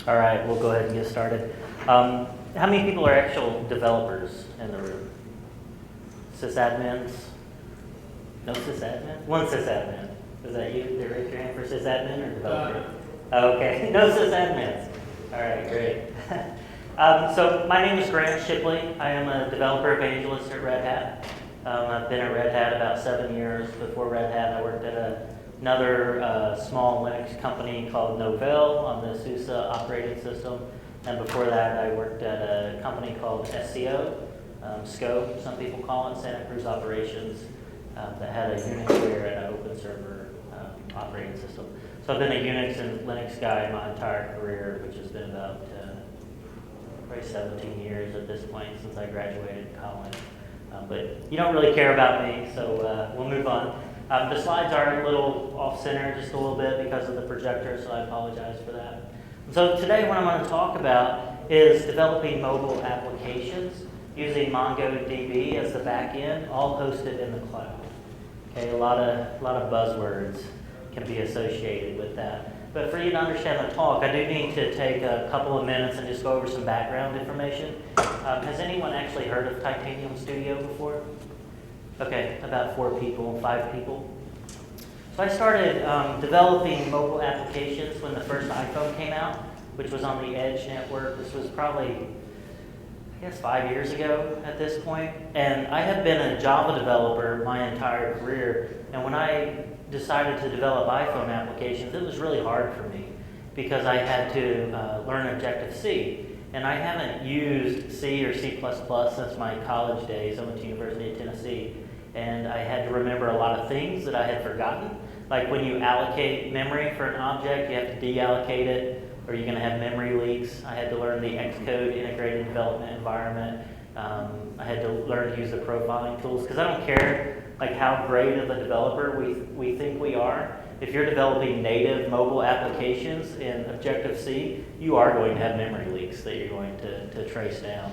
All right, we'll go ahead and get started. How many people are actual developers in the room? Sysadmins? No sysadmin? One sysadmin. Is that you? Did you raise your hand for sysadmin or developer? Okay, no sysadmins. All right, great. So my name is Grant Shipley. I am a developer evangelist at Red Hat. I've been at Red Hat about 7 years. Before Red Hat, I worked at another small Linux company called Novell on the SUSE operating system. And before that, I worked at a company called SCO, SCO, some people call it, Santa Cruz Operations, that had a Unixware and an open server operating system. So I've been a Unix and Linux guy my entire career, which has been about probably 17 years at this point since I graduated college. But you don't really care about me, so we'll move on. The slides are a little off-center just a little bit because of the projector, so I apologize for that. So today what I'm going to talk about is developing mobile applications using MongoDB as the back end, all hosted in the cloud. Okay, a lot of buzzwords can be associated with that. But for you to understand the talk, I do need to take a couple of minutes and just go over some background information. Has anyone actually heard of Titanium Studio before? Okay, about 4 people, 5 people. So I started developing mobile applications when the first iPhone came out, which was on the Edge network. This was probably, I guess, 5 years ago at this point. And I have been a Java developer my entire career. And when I decided to develop iPhone applications, it was really hard for me because I had to learn Objective-C. And I haven't used C or C++ since my college days. I went to University of Tennessee. And I had to remember a lot of things that I had forgotten. Like when you allocate memory for an object, you have to deallocate it, or you're going to have memory leaks. I had to learn the Xcode integrated development environment. I had to learn to use the profiling tools, because I don't care like how great of a developer we think we are. If you're developing native mobile applications in Objective-C, you are going to have memory leaks that you're going to trace down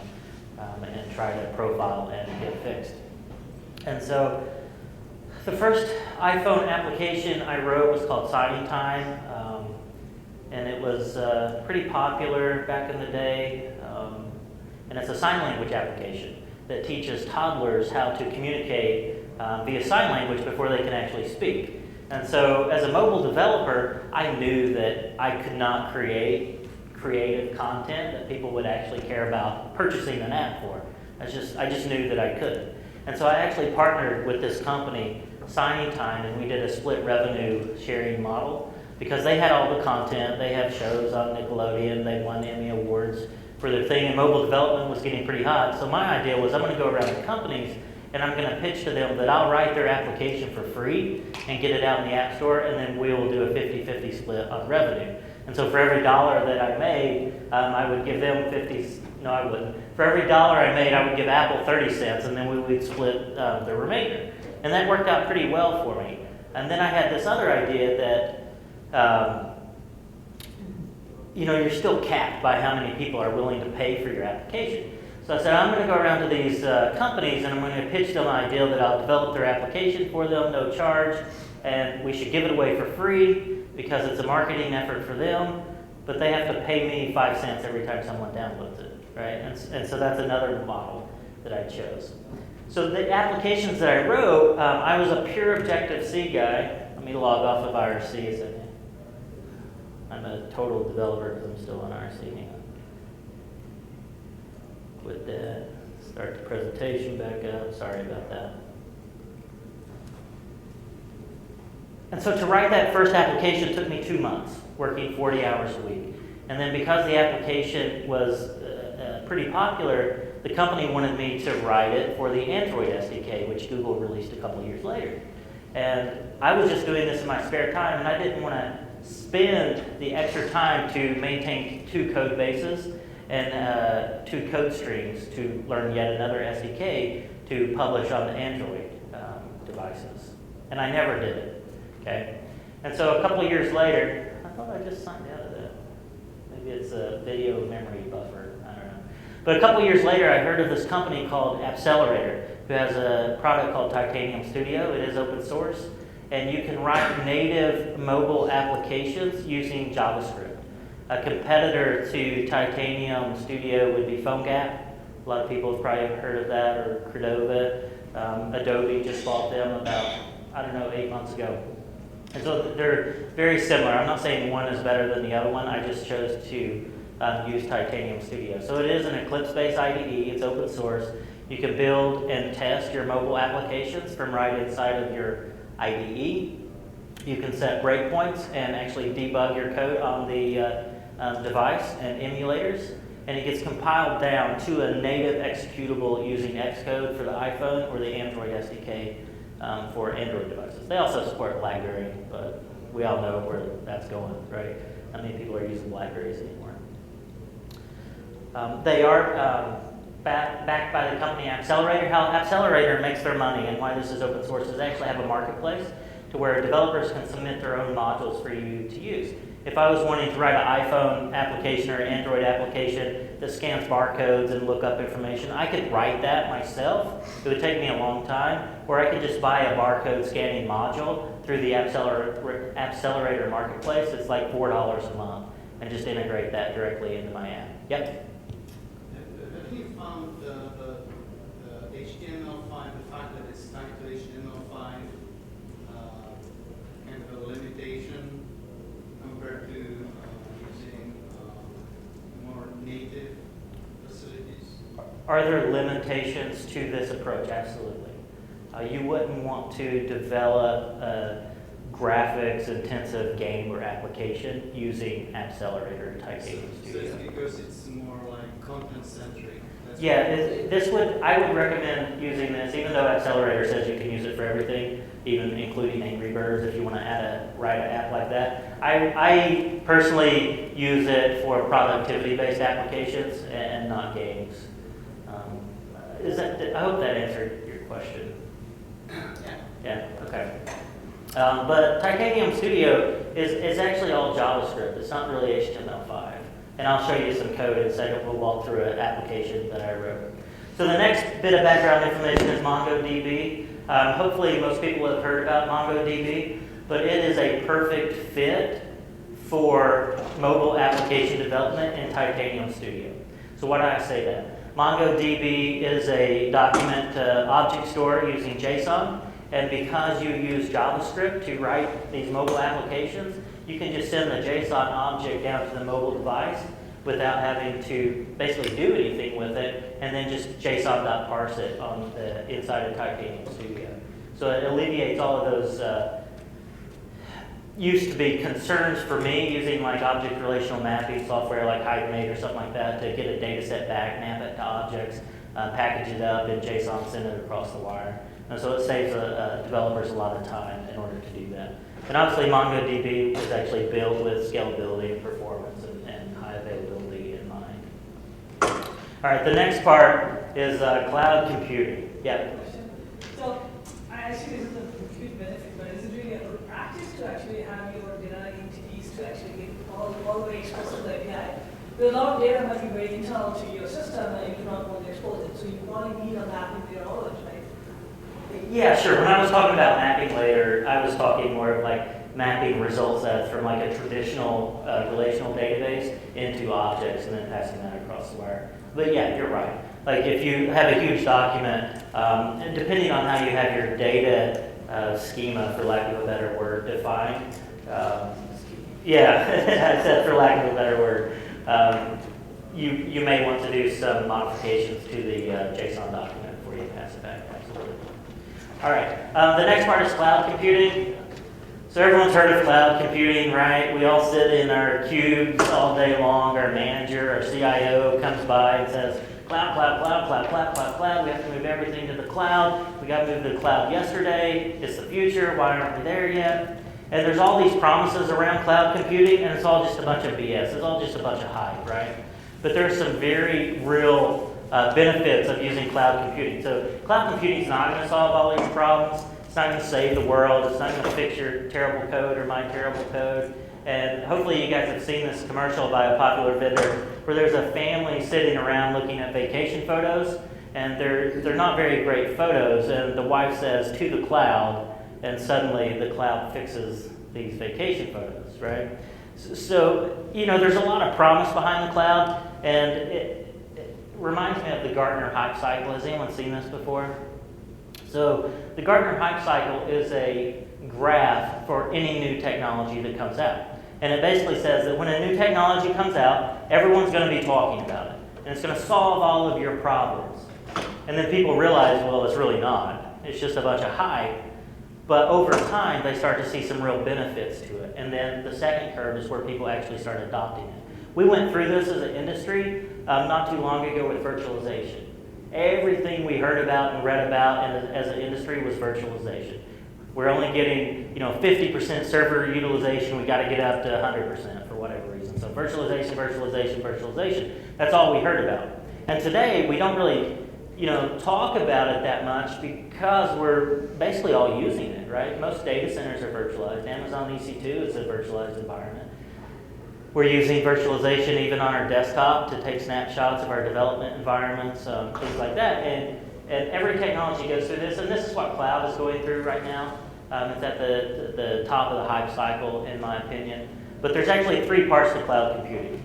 and try to profile and get fixed. And so the first iPhone application I wrote was called Signing Time, and it was pretty popular back in the day. And it's a sign language application that teaches toddlers how to communicate via sign language before they can actually speak. And so as a mobile developer, I knew that I could not create creative content that people would actually care about purchasing an app for. I just knew that I couldn't. And so I actually partnered with this company, Signing Time, and we did a split revenue sharing model because they had all the content. They have shows on Nickelodeon. They won Emmy Awards for their thing, and mobile development was getting pretty hot. So my idea was I'm going to go around to companies and I'm going to pitch to them that I'll write their application for free and get it out in the App Store, and then we will do a 50-50 split on revenue. And so for every $1 that I made, I would give them 50. No, I wouldn't. For every $1 I made, I would give Apple 30 cents, and then we would split the remainder. And that worked out pretty well for me. And then I had this other idea that, you're still capped by how many people are willing to pay for your application. So I said, I'm going to go around to these companies, and I'm going to pitch them an idea that I'll develop their application for them, no charge, and we should give it away for free because it's a marketing effort for them, but they have to pay me 5 cents every time someone downloads it. Right? And so that's another model that I chose. So the applications that I wrote, I was a pure Objective-C guy. Let me log off of IRC a second. I'm a total developer because I'm still on IRC. Hang on. Quit that. Start the presentation back up. Sorry about that. And so to write that first application took me 2 months, working 40 hours a week. And then because the application was pretty popular, the company wanted me to write it for the Android SDK, which Google released a couple years later. And I was just doing this in my spare time, and I didn't want to spend the extra time to maintain 2 code bases and 2 code streams to learn yet another SDK to publish on the Android devices. And I never did it. Okay? And so a couple of years later, I thought I just signed out of that. Maybe it's a video memory buffer. I don't know. But a couple years later, I heard of this company called Accelerator, who has a product called Titanium Studio. It is open source, and you can write native mobile applications using JavaScript. A competitor to Titanium Studio would be PhoneGap. A lot of people have probably heard of that, or Cordova. Adobe just bought them about, 8 months ago. And so they're very similar. I'm not saying one is better than the other one. I just chose to use Titanium Studio. So it is an Eclipse-based IDE. It's open source. You can build and test your mobile applications from right inside of your IDE. You can set breakpoints and actually debug your code on the device and emulators. And it gets compiled down to a native executable using Xcode for the iPhone or the Android SDK for Android devices. They also support BlackBerry, but we all know where that's going, right? How many people are using BlackBerries anymore? They are backed by the company Accelerator. How Accelerator makes their money and why this is open source is they actually have a marketplace to where developers can submit their own modules for you to use. If I was wanting to write an iPhone application or an Android application that scans barcodes and look up information, I could write that myself. It would take me a long time, or I could just buy a barcode scanning module through the Accelerator marketplace. It's like $4 a month, and just integrate that directly into my app. Yep? Have you found the HTML5, the fact that it's tied to HTML5, kind of a limitation compared to using more native facilities? Are there limitations to this approach? Absolutely. You wouldn't want to develop a graphics-intensive game or application using Accelerator type Studio. So it's because it's more like content-centric. Yeah, I would recommend using this, even though Accelerator says you can use it for everything, even including Angry Birds if you want to write an app like that. I personally use it for productivity-based applications and not games. I hope that answered your question. Yeah, okay. But Titanium Studio is actually all JavaScript. It's not really HTML5. And I'll show you some code in a second. We'll walk through an application that I wrote. So the next bit of background information is MongoDB. Hopefully most people have heard about MongoDB, but it is a perfect fit for mobile application development in Titanium Studio. So why do I say that? MongoDB is a document object store using JSON, and because you use JavaScript to write these mobile applications, you can just send the JSON object down to the mobile device without having to basically do anything with it, and then just JSON.parse it on the inside of Titanium Studio. So it alleviates all of those used to be concerns for me using like object relational mapping software like Hibernate or something like that to get a data set back, map it to objects, package it up in JSON, send it across the wire. And so it saves developers a lot of time in order to do that. And obviously MongoDB was actually built with scalability and performance and high availability in mind. All right, the next part is cloud computing. Yeah. So I assume this is a huge benefit, but is it really a good practice to actually have your data entities to actually get all the way exposed to the API? Because a lot of data might be very internal to your system and you do not want to expose it. So you probably need a mapping there always, right? Yeah, sure. When I was talking about mapping later, I was talking more of like mapping result sets from like a traditional relational database into objects and then passing that across the wire. But yeah, you're right. Like if you have a huge document, and depending on how you have your data schema, for lack of a better word, defined, yeah, I said for lack of a better word, you may want to do some modifications to the JSON document before you pass it back. Absolutely. All right, the next part is cloud computing. So everyone's heard of cloud computing, right? We all sit in our cubes all day long. Our manager, our CIO comes by and says, cloud, cloud, cloud, cloud, cloud, cloud, cloud. We have to move everything to the cloud. We got to move to the cloud yesterday. It's the future. Why aren't we there yet? And there's all these promises around cloud computing, and it's all just a bunch of BS. It's all just a bunch of hype, right? But there's some very real benefits of using cloud computing. So cloud computing is not going to solve all these problems. It's not going to save the world. It's not going to fix your terrible code or my terrible code. And hopefully you guys have seen this commercial by a popular vendor where there's a family sitting around looking at vacation photos, and they're not very great photos, and the wife says, to the cloud, and suddenly the cloud fixes these vacation photos, right? So, there's a lot of promise behind the cloud, and it reminds me of the Gartner hype cycle. Has anyone seen this before? So, the Gartner hype cycle is a graph for any new technology that comes out. And it basically says that when a new technology comes out, everyone's going to be talking about it. And it's going to solve all of your problems. And then people realize, well, it's really not. It's just a bunch of hype. But over time, they start to see some real benefits to it. And then the second curve is where people actually start adopting it. We went through this as an industry not too long ago with virtualization. Everything we heard about and read about as an industry was virtualization. We're only getting 50% server utilization. We got to get up to 100% for whatever reason. So virtualization, virtualization, virtualization. That's all we heard about. And today, we don't really talk about it that much because we're basically all using it, right? Most data centers are virtualized. Amazon EC2 is a virtualized environment. We're using virtualization even on our desktop to take snapshots of our development environments, things like that. And every technology goes through this, and this is what cloud is going through right now. It's at the top of the hype cycle, in my opinion. But there's actually 3 parts to cloud computing.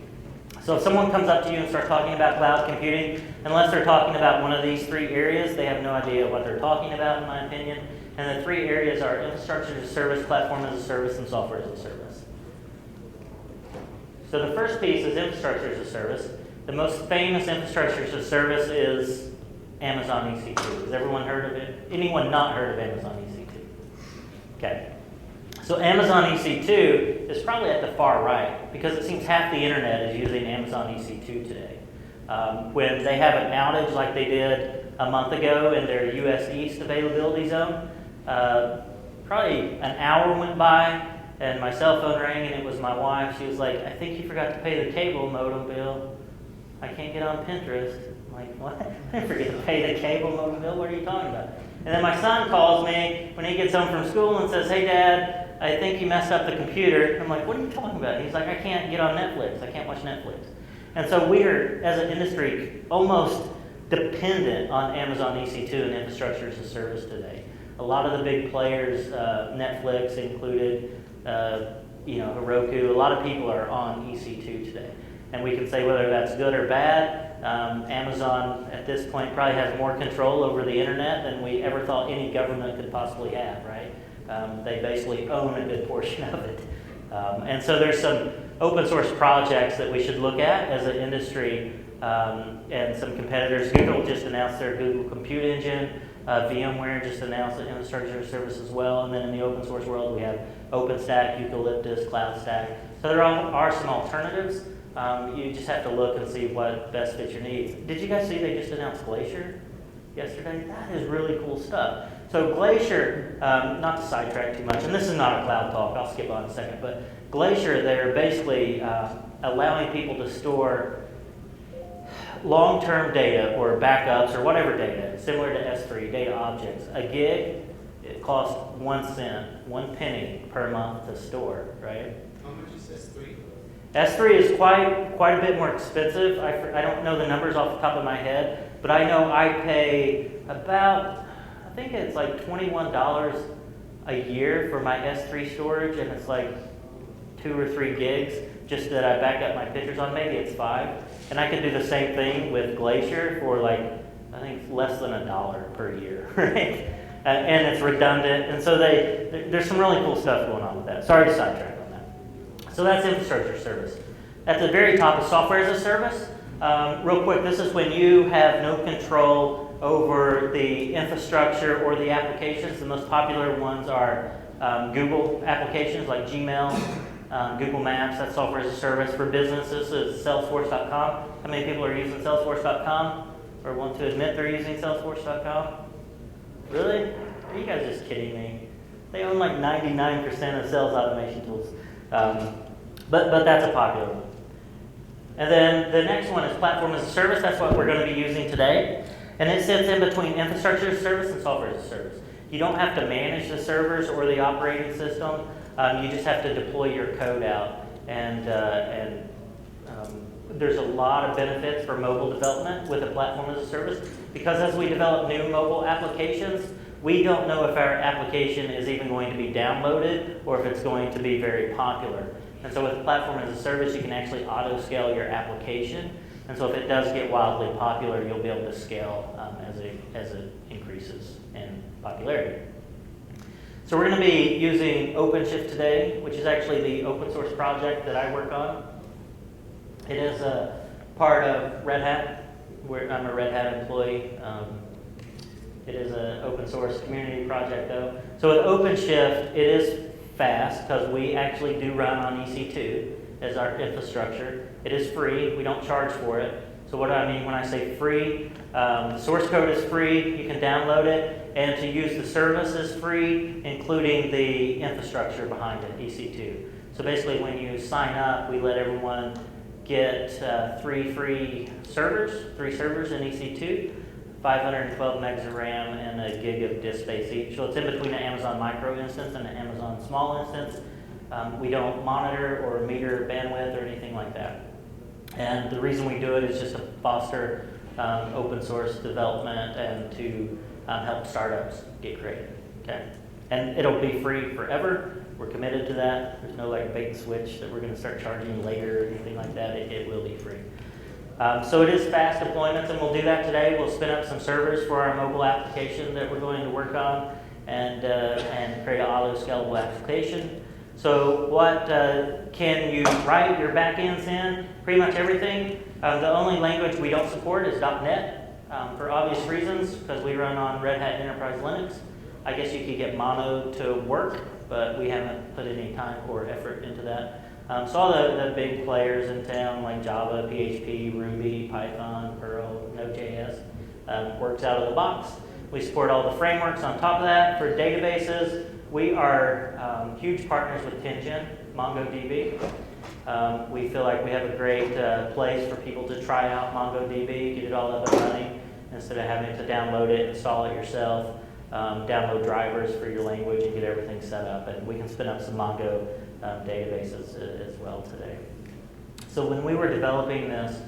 So if someone comes up to you and starts talking about cloud computing, unless they're talking about one of these 3 areas, they have no idea what they're talking about, in my opinion. And the 3 areas are infrastructure as a service, platform as a service, and software as a service. So the first piece is infrastructure as a service. The most famous infrastructure as a service is Amazon EC2. Has everyone heard of it? Anyone not heard of Amazon EC2? Okay. So Amazon EC2 is probably at the far right because it seems half the internet is using Amazon EC2 today. When they have an outage like they did a month ago in their US East availability zone, probably an hour went by and my cell phone rang and it was my wife. She was like, I think you forgot to pay the cable modem bill. I can't get on Pinterest. I'm like, what? I didn't forget to pay the cable modem bill. What are you talking about? And then my son calls me when he gets home from school and says, hey, Dad, I think you messed up the computer. I'm like, what are you talking about? He's like, I can't get on Netflix. I can't watch Netflix. And so we are, as an industry, almost dependent on Amazon EC2 and infrastructure as a service today. A lot of the big players, Netflix included, Heroku, a lot of people are on EC2 today. And we can say whether that's good or bad. Amazon, at this point, probably has more control over the internet than we ever thought any government could possibly have, right? They basically own a good portion of it. And so there's some open source projects that we should look at as an industry and some competitors. Google just announced their Google Compute Engine. VMware just announced an infrastructure as a service as well. And then in the open source world, we have OpenStack, Eucalyptus, CloudStack. So there are some alternatives. You just have to look and see what best fits your needs. Did you guys see they just announced Glacier yesterday? That is really cool stuff. So Glacier, not to sidetrack too much, and this is not a cloud talk, I'll skip on a second, but Glacier, they're basically allowing people to store long-term data or backups or whatever data, similar to S3, data objects. A gig, it costs 1 cent, 1 penny per month to store, right? How much is S3? S3 is quite a bit more expensive. I don't know the numbers off the top of my head, but I know I pay about, I think it's like $21 a year for my S3 storage, and it's like 2 or 3 gigs just that I back up my pictures on. Maybe it's 5. And I could do the same thing with Glacier for like, I think less than $1 per year, right? And it's redundant. And so there's some really cool stuff going on with that. Sorry to sidetrack on that. So that's infrastructure service. At the very top is software as a service. Real quick, this is when you have no control over the infrastructure or the applications. The most popular ones are Google applications like Gmail, Google Maps, that's software as a service. For businesses, it's Salesforce.com. How many people are using Salesforce.com or want to admit they're using Salesforce.com? Really? Are you guys just kidding me? They own like 99% of sales automation tools. But that's a popular one. And then the next one is platform as a service. That's what we're going to be using today. And it sits in between infrastructure as a service and software as a service. You don't have to manage the servers or the operating system. You just have to deploy your code out. And there's a lot of benefits for mobile development with a platform as a service, because as we develop new mobile applications, we don't know if our application is even going to be downloaded or if it's going to be very popular. And so with platform as a service, you can actually auto-scale your application. And so if it does get wildly popular, you'll be able to scale as it increases in popularity. So we're going to be using OpenShift today, which is actually the open source project that I work on. It is a part of Red Hat. I'm a Red Hat employee. It is an open source community project though. So with OpenShift, it is fast because we actually do run on EC2 as our infrastructure. It is free. We don't charge for it. So what do I mean when I say free? The source code is free. You can download it. And to use the service is free, including the infrastructure behind it, EC2. So basically when you sign up, we let everyone get 3 free servers, 3 servers in EC2, 512 megs of RAM, and a gig of disk space each. So it's in between an Amazon micro instance and an Amazon small instance. We don't monitor or meter bandwidth or anything like that. And the reason we do it is just to foster open source development and to help startups get created. Okay, and it'll be free forever. We're committed to that. There's no like bait and switch that we're going to start charging later or anything like that. It will be free. So it is fast deployments, and we'll do that today. We'll spin up some servers for our mobile application that we're going to work on, and create an auto-scalable application. So what can you write your backends in? Pretty much everything. The only language we don't support is .NET for obvious reasons, because we run on Red Hat Enterprise Linux. I guess you could get Mono to work, but we haven't put any time or effort into that. So all the big players in town like Java, PHP, Ruby, Python, Perl, Node.js works out of the box. We support all the frameworks on top of that. For databases, we are huge partners with Tengen, MongoDB. We feel like we have a great place for people to try out MongoDB, get it all up and running, instead of having to download it, install it yourself, download drivers for your language and get everything set up. And we can spin up some Mongo databases as well today. So when we were developing this,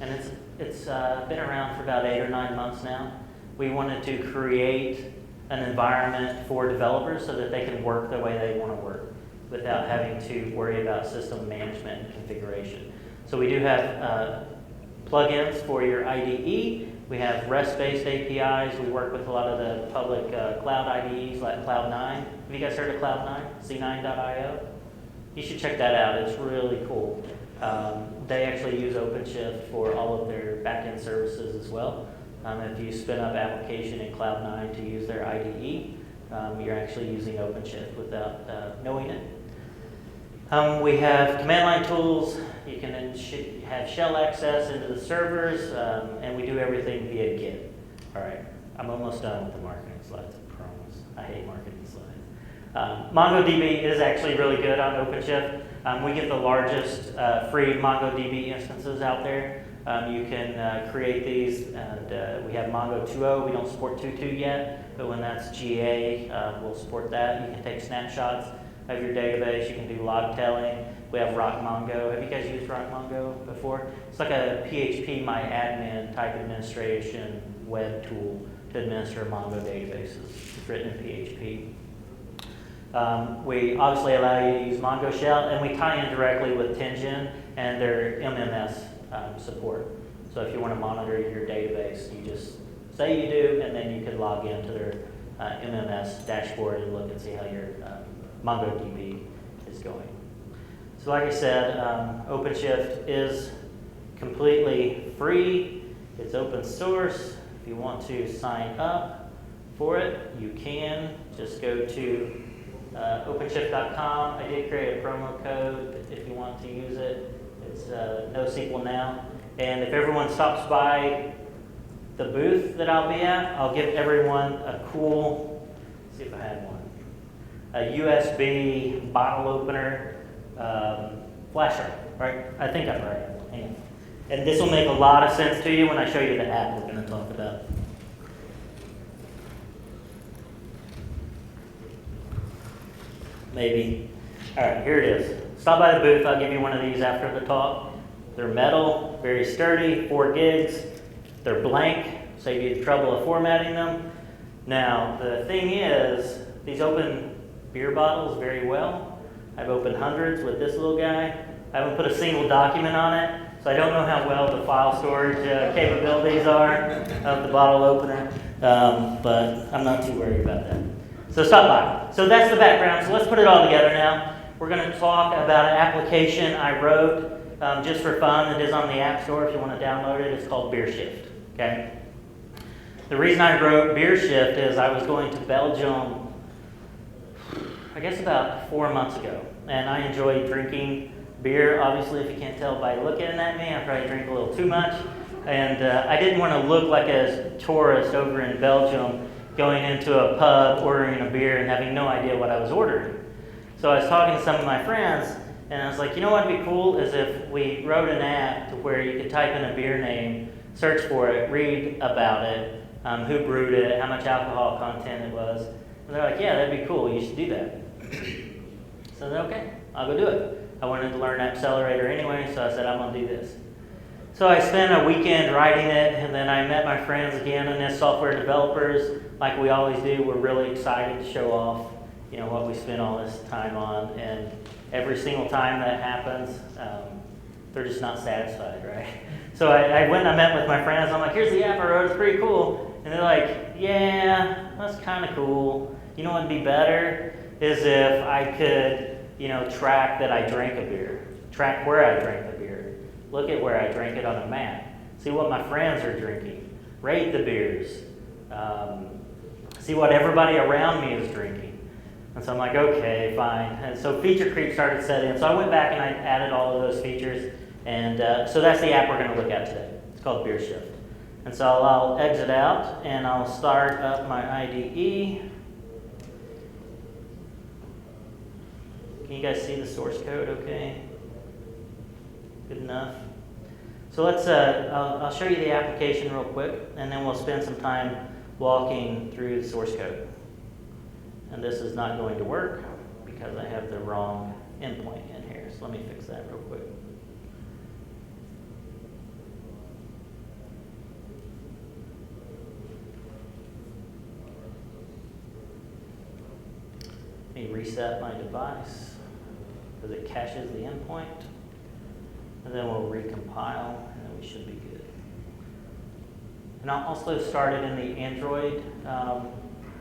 and it's been around for about 8 or 9 months now, we wanted to create an environment for developers so that they can work the way they want to work without having to worry about system management and configuration. So we do have plugins for your IDE. We have REST-based APIs. We work with a lot of the public cloud IDEs like Cloud9. Have you guys heard of Cloud9? C9.io? You should check that out. It's really cool. They actually use OpenShift for all of their backend services as well. If you spin up application in Cloud9 to use their IDE, you're actually using OpenShift without knowing it. We have command line tools. You can have shell access into the servers, and we do everything via Git. All right, I'm almost done with the marketing slides, I promise. I hate marketing slides. MongoDB is actually really good on OpenShift. We get the largest free MongoDB instances out there. You can create these, and we have Mongo 2.0. We don't support 2.2 yet, but when that's GA, we'll support that. You can take snapshots of your database. You can do log telling. We have RockMongo. Have you guys used RockMongo before? It's like a PHP MyAdmin type administration web tool to administer Mongo databases. It's written in PHP. We obviously allow you to use Mongo Shell, and we tie in directly with Tengen and their MMS support. So if you want to monitor your database, you just say you do, and then you can log into their MMS dashboard and look and see how your MongoDB is going. So like I said, OpenShift is completely free. It's open source. If you want to sign up for it, you can. Just go to OpenShift.com. I did create a promo code if you want to use it. It's NoSQL now. And if everyone stops by the booth that I'll be at, I'll give everyone a cool, let's see if I have one, a USB bottle opener flash drive, right? I think I'm right. Hang on. And this will make a lot of sense to you when I show you the app we're going to talk about. Maybe. All right, here it is. Stop by the booth. I'll give you one of these after the talk. They're metal, very sturdy, 4 gigs. They're blank, save you the trouble of formatting them. Now, the thing is, these open beer bottles very well. I've opened hundreds with this little guy. I haven't put a single document on it, so I don't know how well the file storage capabilities are of the bottle opener, but I'm not too worried about that. So stop by. So that's the background. So let's put it all together now. We're going to talk about an application I wrote just for fun. It is on the App Store if you want to download it. It's called BeerShift. Okay. The reason I wrote BeerShift is I was going to Belgium, I guess about 4 months ago, and I enjoy drinking beer. Obviously, if you can't tell by looking at me, I probably drink a little too much, and I didn't want to look like a tourist over in Belgium going into a pub, ordering a beer, and having no idea what I was ordering. So I was talking to some of my friends, and I was like, you know what would be cool is if we wrote an app to where you could type in a beer name, search for it, read about it, who brewed it, how much alcohol content it was. And they're like, yeah, that'd be cool, you should do that. So I said, okay, I'll go do it. I wanted to learn Accelerator anyway, so I said, I'm going to do this. So I spent a weekend writing it, and then I met my friends again, and as software developers, like we always do, we're really excited to show off, you know, what we spent all this time on. And every single time that happens, they're just not satisfied, right? So I went and I met with my friends. I'm like, here's the app I wrote, it's pretty cool. And they're like, yeah, that's kind of cool. You know what would be better is if I could, you know, track that I drank a beer, track where I drank the beer, look at where I drank it on a map, see what my friends are drinking, rate the beers, see what everybody around me is drinking. And so I'm like, okay, fine. And so feature creep started setting in. So I went back and I added all of those features. And so that's the app we're going to look at today. It's called BeerShift. And so I'll exit out and I'll start up my IDE. Can you guys see the source code okay? Good enough? So let's, I'll show you the application real quick, and then we'll spend some time walking through the source code. And this is not going to work because I have the wrong endpoint in here. So let me fix that real quick. Let me reset my device because it caches the endpoint. And then we'll recompile, and then we should be good. And I'll also start it in the Android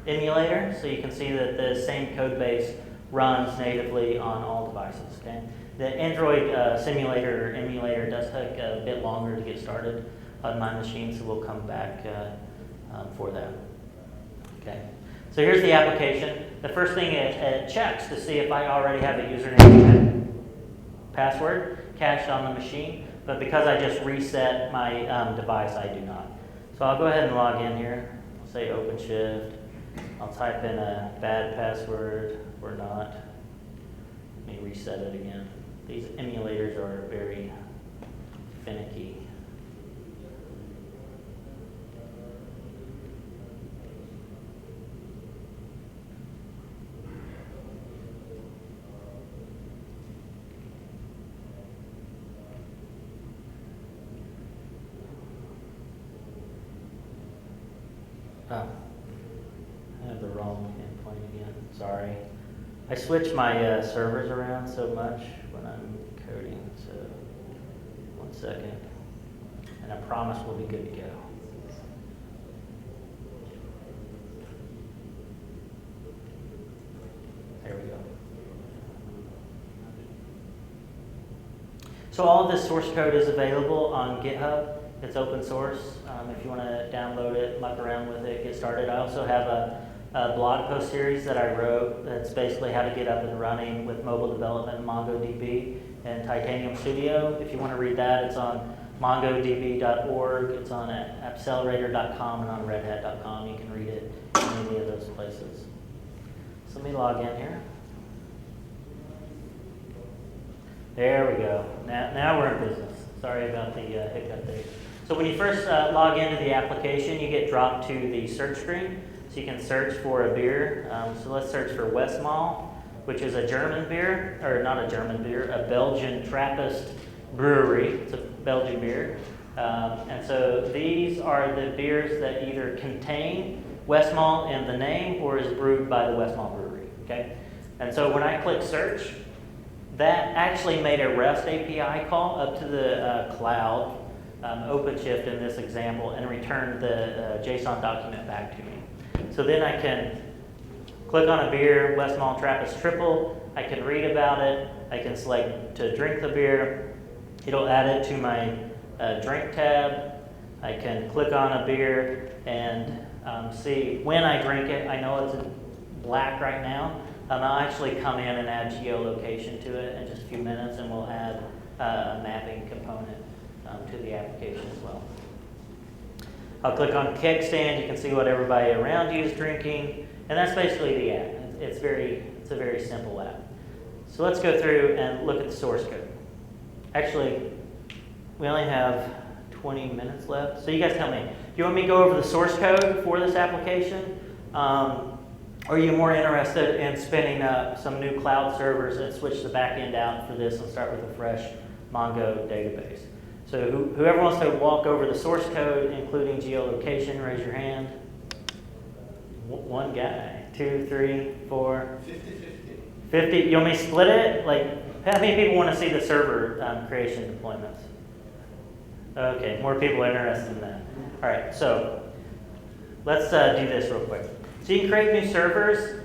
emulator, so you can see that the same code base runs natively on all devices. Okay? The Android simulator or emulator does take a bit longer to get started on my machine, so we'll come back for that. Okay. So here's the application. The first thing it checks to see if I already have a username and password cached on the machine, but because I just reset my device, I do not. So I'll go ahead and log in here. I'll say OpenShift. I'll type in a bad password or not. Let me reset it again. These emulators are very finicky. Oh, I have the wrong endpoint again. Sorry. I switch my servers around so much when I'm coding, so 1 second. And I promise we'll be good to go. There we go. So all of this source code is available on GitHub. It's open source. If you want to download it, muck around with it, get started. I also have a blog post series that I wrote that's basically how to get up and running with mobile development, MongoDB, and Titanium Studio. If you want to read that, it's on mongodb.org, it's on accelerator.com, and on redhat.com. You can read it in any of those places. So let me log in here. There we go. Now we're in business. Sorry about the hiccup there. So when you first log into the application, you get dropped to the search screen. So you can search for a beer. So let's search for Westmalle, which is a German beer, or not a German beer, a Belgian Trappist brewery. It's a Belgian beer. And so these are the beers that either contain Westmalle in the name or is brewed by the Westmalle brewery. Okay? And so when I click search, that actually made a REST API call up to the cloud, OpenShift in this example, and returned the JSON document back to me. So then I can click on a beer, West Mall Trappist Triple. I can read about it. I can select to drink the beer. It'll add it to my drink tab. I can click on a beer and see when I drink it. I know it's black right now. I'll actually come in and add geolocation to it in just a few minutes, and we'll add a mapping component to the application as well. I'll click on kickstand. You can see what everybody around you is drinking, and that's basically the app. It's a very simple app. So let's go through and look at the source code. Actually, we only have 20 minutes left. So you guys tell me, do you want me to go over the source code for this application? Or are you more interested in spinning up some new cloud servers and switch the back end out for this and start with a fresh Mongo database? So whoever wants to walk over the source code, including geolocation, raise your hand. One guy, 2, 3, 4. 50-50. 50. You want me to split it? Like, how many people want to see the server creation deployments? Okay, more people are interested in that. All right, so let's do this real quick. So you can create new servers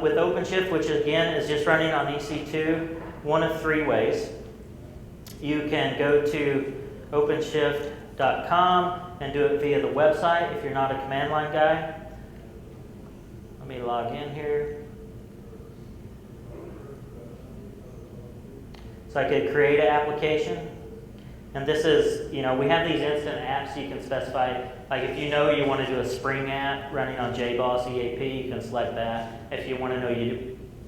with OpenShift, which again is just running on EC2, one of 3 ways. You can go to openshift.com and do it via the website if you're not a command line guy. Let me log in here. So I could create an application. And this is, we have these instant apps you can specify. Like if you know you want to do a Spring app running on JBoss EAP, you can select that. If you want to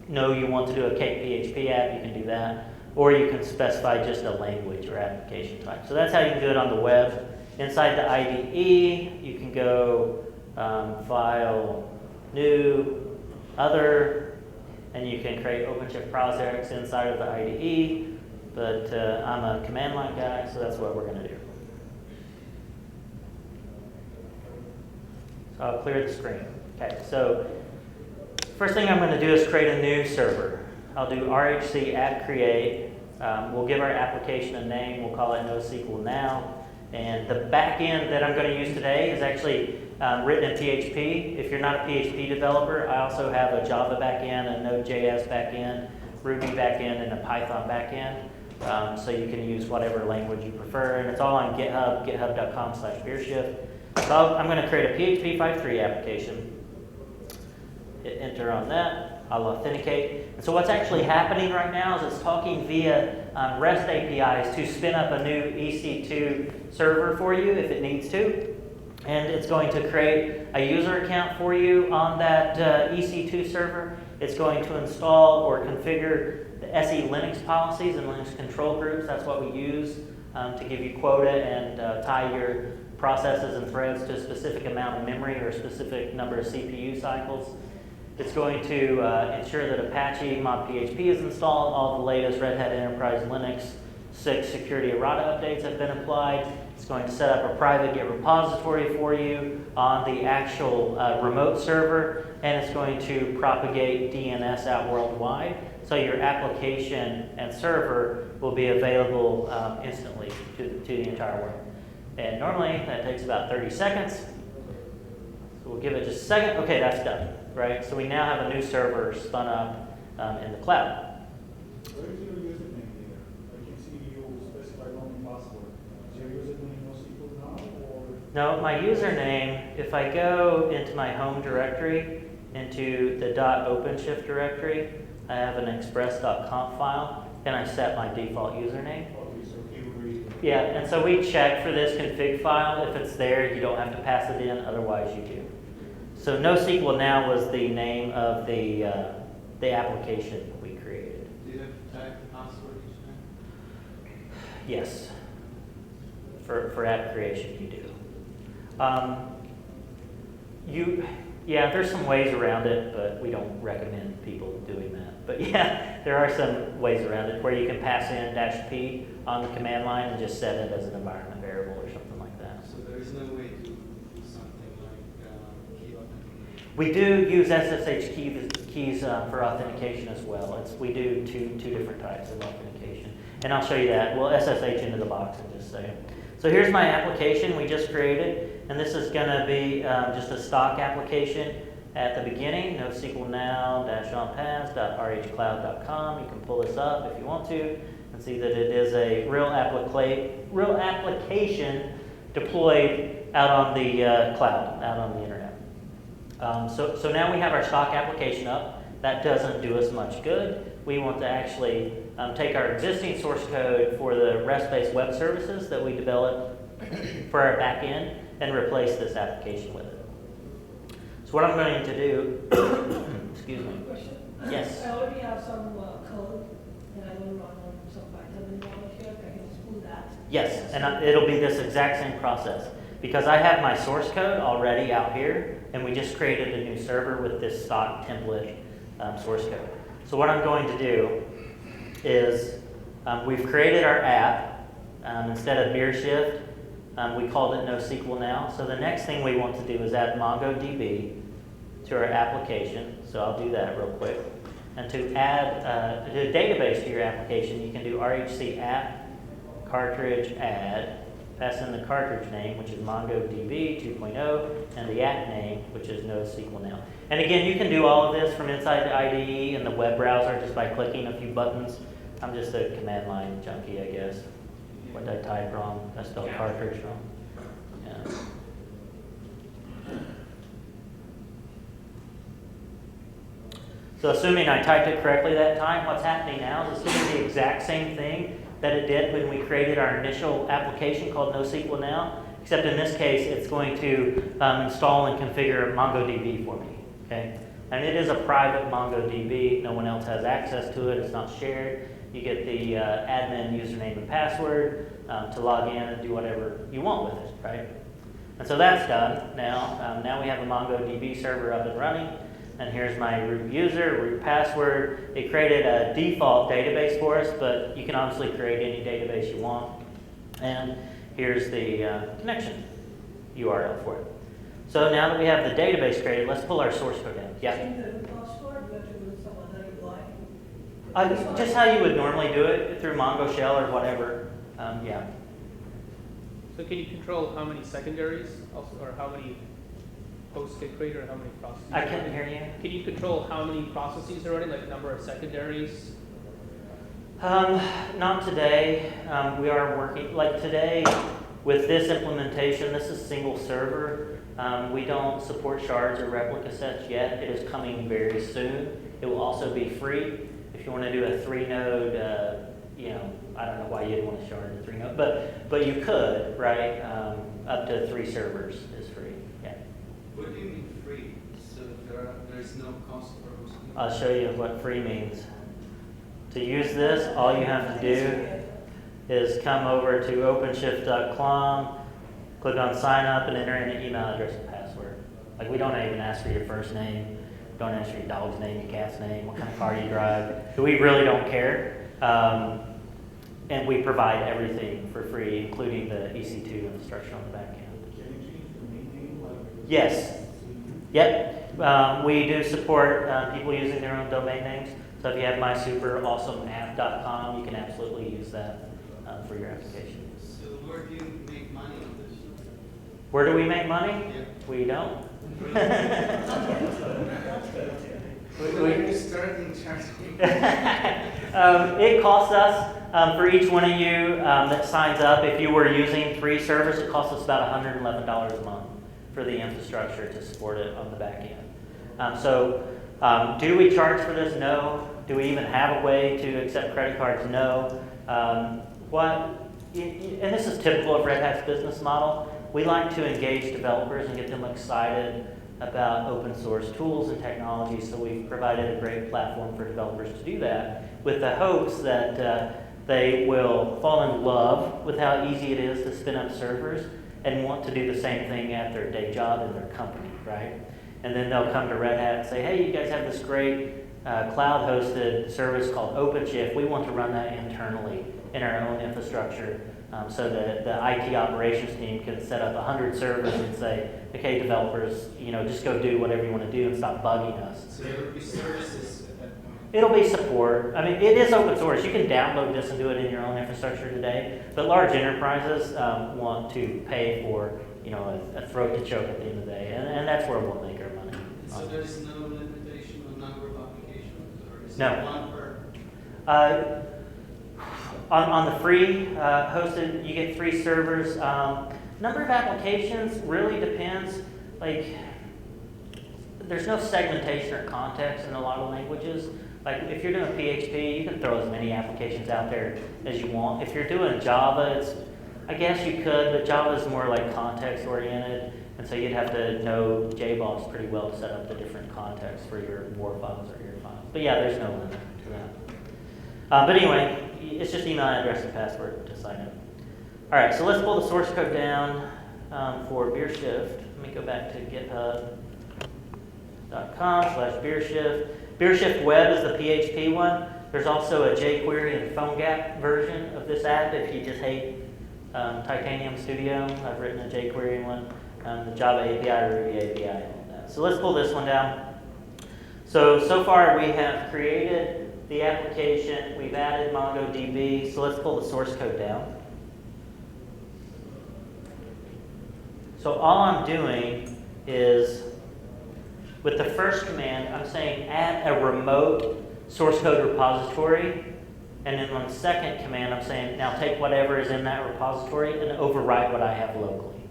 know you want to do a Cake PHP app, you can do that. Or you can specify just a language or application type. So that's how you can do it on the web. Inside the IDE, you can go File, New, Other, and you can create OpenShift projects inside of the IDE. But I'm a command line guy, so that's what we're going to do. So I'll clear the screen. Okay, so first thing I'm going to do is create a new server. I'll do RHC app create. We'll give our application a name. We'll call it NoSQL now. And the backend that I'm going to use today is actually written in PHP. If you're not a PHP developer, I also have a Java backend, a Node.js backend, Ruby backend, and a Python backend. So you can use whatever language you prefer. And it's all on GitHub, github.com/beershift. So I'm going to create a PHP 5.3 application. Hit enter on that. I'll authenticate. And so what's actually happening right now is it's talking via REST APIs to spin up a new EC2 server for you if it needs to. And it's going to create a user account for you on that EC2 server. It's going to install or configure the SE Linux policies and Linux control groups. That's what we use to give you quota and tie your processes and threads to a specific amount of memory or a specific number of CPU cycles. It's going to ensure that Apache ModPHP is installed. All the latest Red Hat Enterprise Linux 6 security errata updates have been applied. It's going to set up a private Git repository for you on the actual remote server, and it's going to propagate DNS out worldwide. So your application and server will be available instantly to the entire world. And normally that takes about 30 seconds. So we'll give it just a second. Okay, that's done, right? So we now have a new server spun up in the cloud. Where is your username here? I can see you specified only password. Is your username NoSQL now or? No, my username, if I go into my home directory, into the .OpenShift directory, I have an express.conf file, and I set my default username. Okay, so here we Yeah, and so we check for this config file. If it's there, you don't have to pass it in, otherwise you do. So NoSQL now was the name of the application we created. Do you have to type the password each time? Yes. For app creation, you do. Yeah, there's some ways around it, but we don't recommend people doing that. But yeah, there are some ways around it where you can pass in -p on the command line and just set it as an environment variable or something like that. So there is no way to do something like key authentication? We do use SSH keys for authentication as well. We do two different types of authentication. And I'll show you that. We'll SSH into the box in just a second. So here's my application we just created. And this is going to be just a stock application at the beginning. NoSQL now-onpaths.rhcloud.com. You can pull this up if you want to and see that it is a real application deployed out on the cloud, out on the internet. So now we have our stock application up. That doesn't do us much good. We want to actually take our existing source code for the REST-based web services that we developed for our backend and replace this application with it. So what I'm going to do, excuse me. Question. Yes. I already have some code and I will run on some Python in one of here. I can just pull that. Yes, and it'll be this exact same process. Because I have my source code already out here, and we just created a new server with this stock template source code. So what I'm going to do is we've created our app. Instead of beer shift, we called it NoSQL now. So the next thing we want to do is add MongoDB to our application. So I'll do that real quick. And to add a database to your application, you can do RHC app cartridge add. Pass in the cartridge name, which is MongoDB 2.0, and the app name, which is NoSQL now. And again, you can do all of this from inside the IDE and the web browser just by clicking a few buttons. I'm just a command line junkie, I guess. What did I type wrong? I spelled cartridge wrong. Yeah. So assuming I typed it correctly that time, what's happening now is it's doing the exact same thing that it did when we created our initial application called NoSQL Now, except in this case, it's going to install and configure MongoDB for me, okay? And it is a private MongoDB. No one else has access to it. It's not shared. You get the admin username and password to log in and do whatever you want with it, right? And so that's done now. Now we have a MongoDB server up and running. And here's my root user, root password. It created a default database for us, but you can obviously create any database you want. And here's the connection URL for it. So now that we have the database created, let's pull our source code in. Yeah? Change the root password, but to do some other UI. Just how you would normally do it through Mongo Shell or whatever. Yeah. So can you control how many secondaries, also, or how many hosts get created, or how many processes? I couldn't hear you. Can you control how many processes are running, like number of secondaries? Not today. We are working, like today, with this implementation, this is single server. We don't support shards or replica sets yet. It is coming very soon. It will also be free. If you want to do a 3-node, I don't know why you'd want to shard a 3-node, but you could, right? Up to 3 servers is free. Yeah. What do you mean free? So there's no cost for hosting? I'll show you what free means. To use this, all you have to do is come over to OpenShift.com, click on sign up, and enter in an email address and password. Like, we don't even ask for your first name, don't ask for your dog's name, your cat's name, what kind of car you drive. We really don't care. And we provide everything for free, including the EC2 infrastructure on the back end. Can you change the main name? Yes. Yep. We do support people using their own domain names. So if you have mySuperAwesomeApp.com, you can absolutely use that for your application. So where do you make money on this? Where do we make money? Yeah. We don't. When are you starting charging? It costs us, for each one of you that signs up, if you were using 3 servers, it costs us about $111 a month for the infrastructure to support it on the back end. Do we charge for this? No. Do we even have a way to accept credit cards? No. And this is typical of Red Hat's business model. We like to engage developers and get them excited about open source tools and technologies, so we've provided a great platform for developers to do that with the hopes that they will fall in love with how easy it is to spin up servers and want to do the same thing at their day job in their company, right? And then they'll come to Red Hat and say, hey, you guys have this great cloud-hosted service called OpenShift. We want to run that internally in our own infrastructure, so that the IT operations team can set up 100 servers and say, okay, developers, just go do whatever you want to do and stop bugging us. So there will be services at that point. It'll be support. I mean, it is open source. You can download this and do it in your own infrastructure today. But large enterprises want to pay for, a throat to choke at the end of the day, and that's where we'll make our money. So there is no limitation on number of applications, or is No. it one per? On the free hosted, you get 3 servers. Number of applications really depends. Like, there's no segmentation or context in a lot of languages. Like, if you're doing PHP, you can throw as many applications out there as you want. If you're doing Java, I guess you could, but Java is more like context oriented, and so you'd have to know JBoss pretty well to set up the different contexts for your war files or your files. But yeah, there's no limit to that. But anyway, it's just email address and password to sign up. All right, so let's pull the source code down for BeerShift. Let me go back to github.com/BeerShift. BeerShift Web is the PHP one. There's also a jQuery and PhoneGap version of this app if you just hate Titanium Studio. I've written a jQuery one, the Java API, Ruby API, and all that. So let's pull this one down. So far we have created the application, we've added MongoDB, so let's pull the source code down. So all I'm doing is, with the first command, I'm saying add a remote source code repository, and then on the second command, I'm saying now take whatever is in that repository and overwrite what I have locally.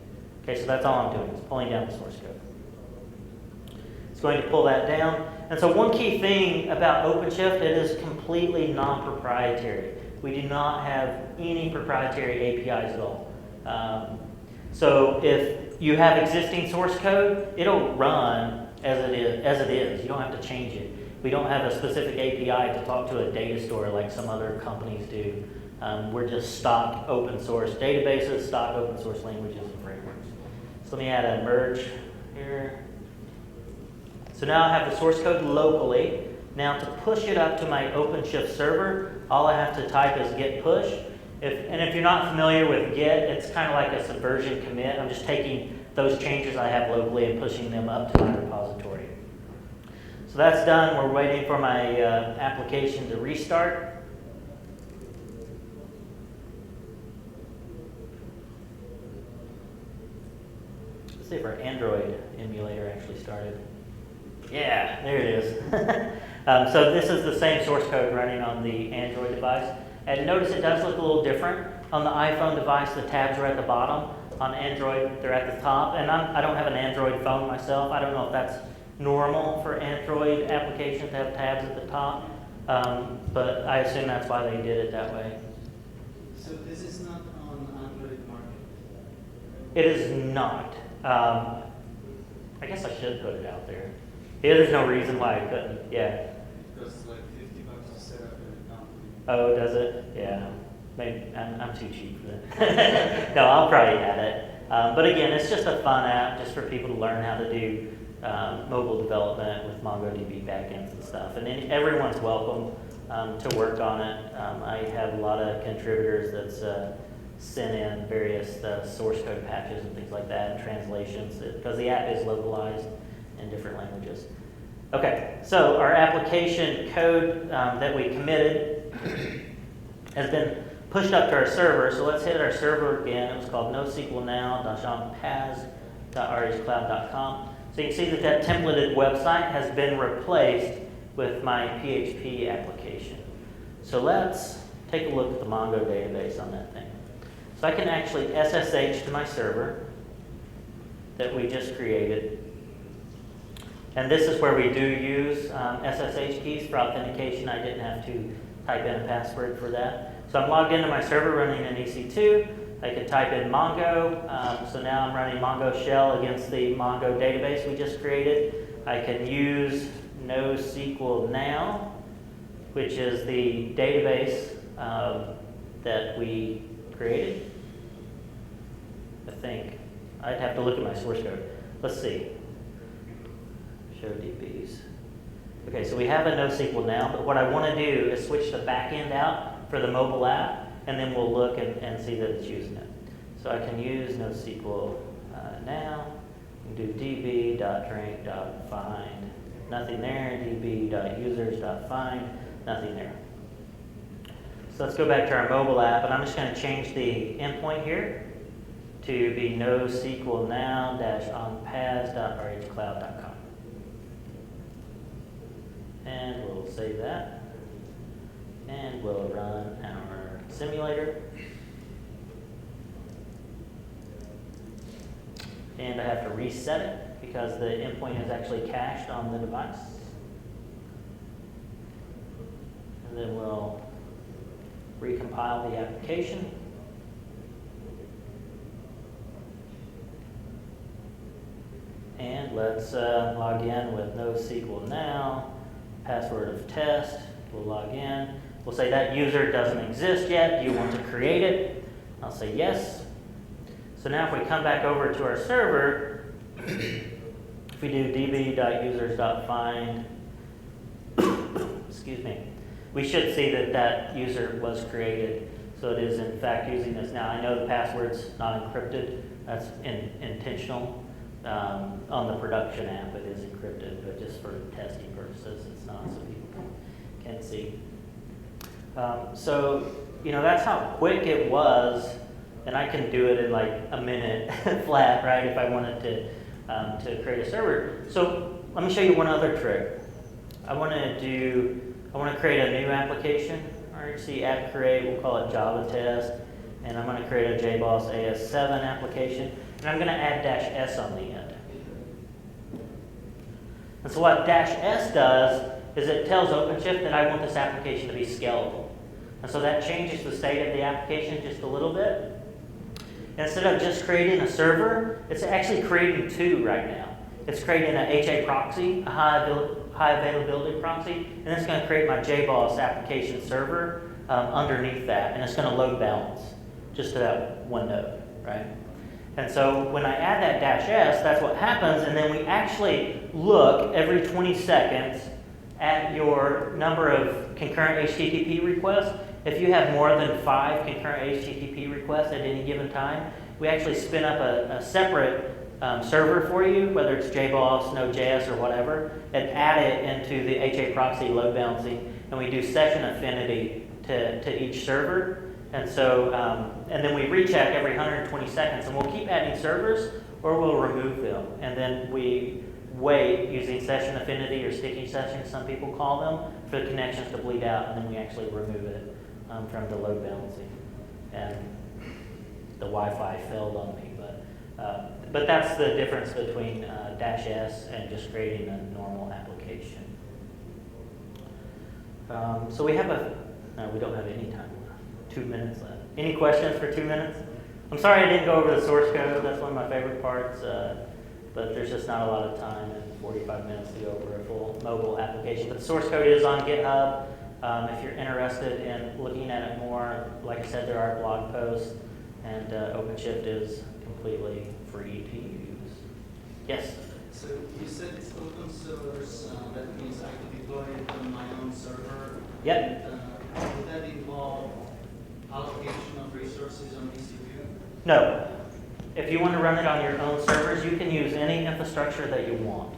Okay, so that's all I'm doing, is pulling down the source code. It's going to pull that down. And so one key thing about OpenShift, it is completely non-proprietary. We do not have any proprietary APIs at all. So if you have existing source code, it'll run as it is. You don't have to change it. We don't have a specific API to talk to a data store like some other companies do. We're just stock open source databases, stock open source languages and frameworks. So let me add a merge here. So now I have the source code locally. Now to push it up to my OpenShift server, all I have to type is git push. If you're not familiar with Git, it's kind of like a subversion commit. I'm just taking those changes I have locally and pushing them up to my repository. So that's done. We're waiting for my application to restart. Let's see if our Android emulator actually started. Yeah, there it is. So this is the same source code running on the Android device. And notice it does look a little different. On the iPhone device, the tabs are at the bottom. On Android, they're at the top. And I don't have an Android phone myself. I don't know if that's normal for Android applications to have tabs at the top. But I assume that's why they did it that way. So this is not on Android market? It is not. I guess I should put it out there. Yeah, there's no reason why I couldn't. Yeah. It costs like $50 to set up an account. Oh, does it? Yeah. Maybe I'm too cheap for that. No, I'll probably add it. But again, it's just a fun app just for people to learn how to do mobile development with MongoDB backends and stuff. And then everyone's welcome to work on it. I have a lot of contributors that's sent in various source code patches and things like that, and translations, because the app is localized in different languages. Okay, so our application code that we committed has been pushed up to our server. So let's hit our server again. It was called nosqlnow.jeanpaz.rhcloud.com. So you can see that templated website has been replaced with my PHP application. So let's take a look at the Mongo database on that thing. So I can actually SSH to my server that we just created. And this is where we do use SSH keys for authentication. I didn't have to type in a password for that. So I'm logged into my server running an EC2. I can type in Mongo. So now I'm running Mongo shell against the Mongo database we just created. I can use NoSQL Now, which is the database that we created. I think. I'd have to look at my source code. Let's see. Show DBs. Okay, so we have a NoSQL now, but what I want to do is switch the back end out for the mobile app, and then we'll look and see that it's using it. So I can use NoSQL now. I can do db.drink.find, nothing there. db.users.find, nothing there. So let's go back to our mobile app, and I'm just going to change the endpoint here to be NoSQL now-onpaths.rhcloud.com. And we'll save that. And we'll run our simulator. And I have to reset it because the endpoint is actually cached on the device. And then we'll recompile the application. And let's log in with NoSQL now. Password of test. We'll log in. We'll say that user doesn't exist yet. Do you want to create it? I'll say yes. So now if we come back over to our server, if we do db.users.find, excuse me, we should see that that user was created. So it is in fact using this. Now I know the password's not encrypted. That's intentional. On the production app it is encrypted, but just for testing purposes it's not, so people can see. So, you know, that's how quick it was, and I can do it in like a minute flat, right, if I wanted to create a server. So let me show you one other trick. I want to create a new application. All right, see app create, we'll call it Java test, and I'm going to create a JBoss AS7 application, and I'm going to add -s on the end. And so what -s does is it tells OpenShift that I want this application to be scalable. And so that changes the state of the application just a little bit. Instead of just creating a server, it's actually creating two right now. It's creating an HA proxy, a high availability proxy, and it's going to create my JBoss application server underneath that, and it's going to load balance just to that one node, right? And so when I add that -s, that's what happens, and then we actually look every 20 seconds at your number of concurrent HTTP requests. If you have more than 5 concurrent HTTP requests at any given time, we actually spin up a separate server for you, whether it's JBoss, Node.js, or whatever, and add it into the HA proxy load balancing, and we do session affinity to each server. And so, and then we recheck every 120 seconds, and we'll keep adding servers, or we'll remove them. And then we wait using session affinity or sticky sessions, some people call them, for the connections to bleed out, and then we actually remove it from the load balancing. And the Wi-Fi failed on me, but that's the difference between -s and just creating a normal application. So we have no, we don't have any time left. 2 minutes left. Any questions for 2 minutes? I'm sorry I didn't go over the source code. That's one of my favorite parts, but there's just not a lot of time in 45 minutes to go over a full mobile application. But the source code is on GitHub. If you're interested in looking at it more, like I said, there are blog posts, and OpenShift is completely free to use. Yes? So you said it's open source, that means I could deploy it on my own server. Yep. And, would that involve allocation of resources on EC2? No. If you want to run it on your own servers, you can use any infrastructure that you want.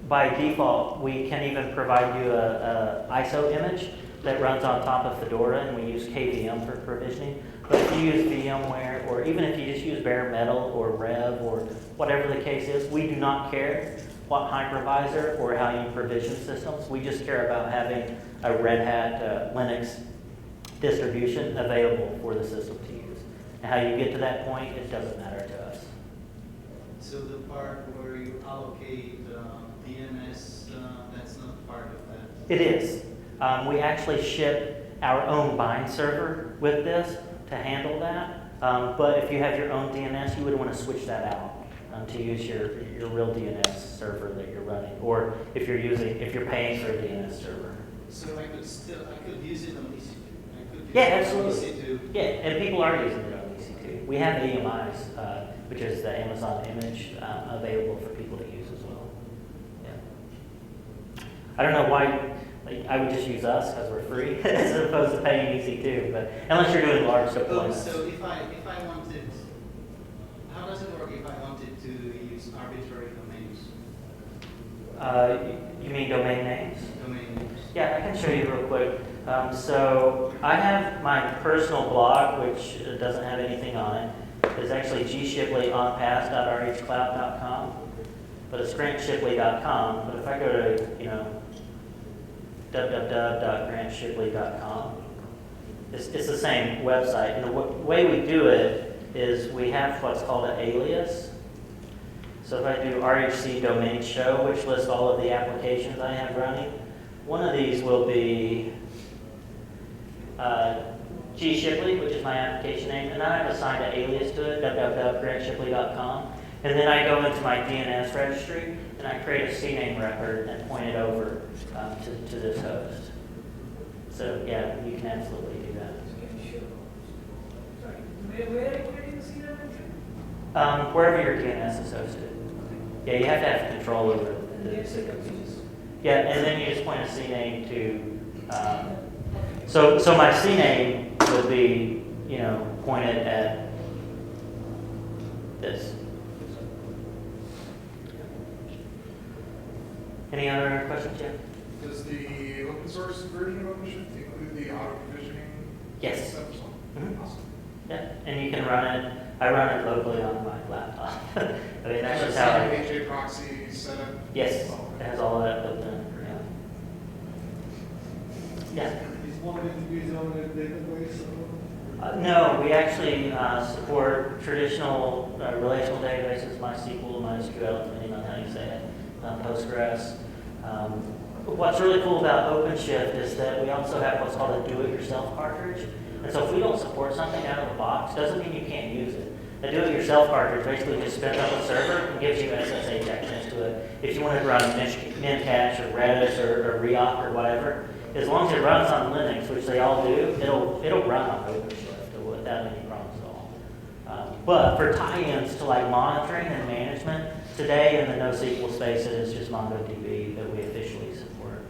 By default, we can even provide you a ISO image that runs on top of Fedora, and we use KVM for provisioning. But if you use VMware, or even if you just use bare metal or Rev or whatever the case is, we do not care what hypervisor or how you provision systems. We just care about having a Red Hat Linux distribution available for the system to use. And how you get to that point, it doesn't matter to us. So the part where you allocate DNS, that's not part of that? It is. We actually ship our own bind server with this to handle that. But if you have your own DNS, you would want to switch that out to use your real DNS server that you're running, or if you're paying for a DNS server. So I could use it on EC2. Yeah, absolutely. EC2. Yeah, and people are using it on EC2. We have AMIs, which is the Amazon image, available for people to use as well. Yeah. I don't know why, like, I would just use us because we're free as opposed to paying EC2, but unless you're doing large deployments. So if I wanted, how does it work if I wanted to use arbitrary domains? You mean domain names? Domain names. Yeah, I can show you real quick. So I have my personal blog, which doesn't have anything on it. It's actually gshipleyonpass.rhcloud.com, but it's grantshipley.com. But if I go to, www.grantshipley.com, it's the same website. And the way we do it is we have what's called an alias. So if I do RHC domain show, which lists all of the applications I have running, one of these will be G Shipley, which is my application name, and I have assigned an alias to it, www.grantshipley.com. And then I go into my DNS registry and I create a CNAME record and point it over to this host. So yeah, you can absolutely do that. Sorry, where are you creating the CNAME entry? Wherever your DNS is hosted. Yeah, you have to have control over the Yeah, and then you just point a CNAME to. So my CNAME would be, pointed at this. Any other questions, Jeff? Does the open source version of OpenShift include the auto provisioning? Yes. Stuff? Mhm. Awesome. Yeah, and you can run it. I run it locally on my laptop. I mean, that's just how I. HA proxy setup? Yes, it has all of that built in. Yeah. Is MongoDB on a database? No, we actually support traditional relational databases, MySQL, MySQL, depending on how you say it, Postgres. What's really cool about OpenShift is that we also have what's called a do-it-yourself cartridge. And so if we don't support something out of the box, doesn't mean you can't use it. A do-it-yourself cartridge basically just spins up a server and gives you SSH access to it. If you want to run Memcache or Redis or Reop or whatever, as long as it runs on Linux, which they all do, it'll run on OpenShift without any problems at all. But for tie-ins to like monitoring and management, today in the NoSQL space, it is just MongoDB that we officially support.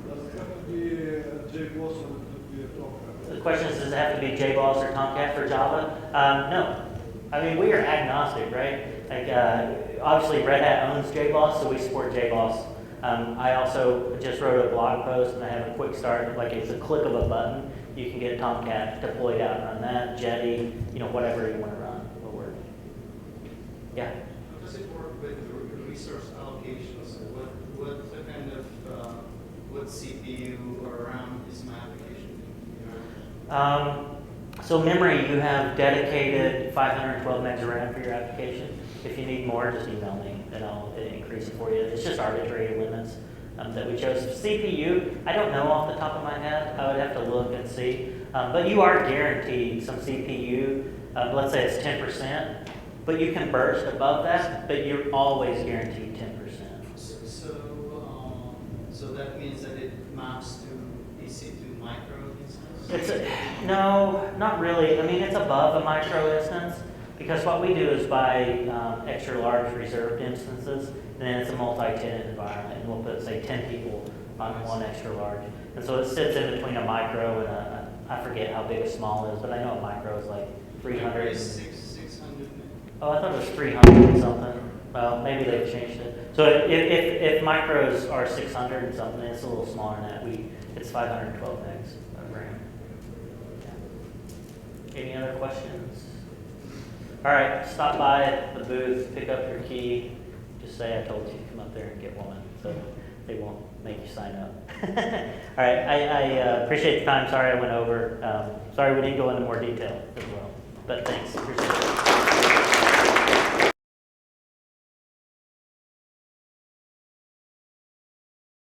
Does it have to be JBoss or does it be a Tomcat? The question is, does it have to be JBoss or Tomcat for Java? No. I mean, we are agnostic, right? Like, obviously Red Hat owns JBoss, so we support JBoss. I also just wrote a blog post and I have a quick start, like it's a click of a button. You can get Tomcat deployed out and run that, Jetty, whatever you want to run will work. Yeah? How does it work with resource allocations? What kind of, what CPU or RAM is my application? So memory, you have dedicated 512 megs of RAM for your application. If you need more, just email me and I'll increase it for you. It's just arbitrary limits that we chose. CPU, I don't know off the top of my head. I would have to look and see. But you are guaranteed some CPU. Let's say it's 10%, but you can burst above that, but you're always guaranteed 10%. So that means that it maps to EC2 micro instance? No, not really. I mean, it's above a micro instance. Because what we do is buy extra large reserved instances, and then it's a multi-tenant environment, and we'll put, say, 10 people on one extra large. And so it sits in between a micro and I forget how big a small is, but I know a micro is like 300. 600. Oh, I thought it was 300 and something. Well, maybe they've changed it. So if micros are 600 and something, it's a little smaller than that. It's 512 megs of RAM. Yeah. Any other questions? All right, stop by at the booth, pick up your key. Just say I told you, come up there and get one, so they won't make you sign up. All right, I appreciate the time. Sorry I went over. Sorry we didn't go into more detail as well, but thanks. Appreciate it.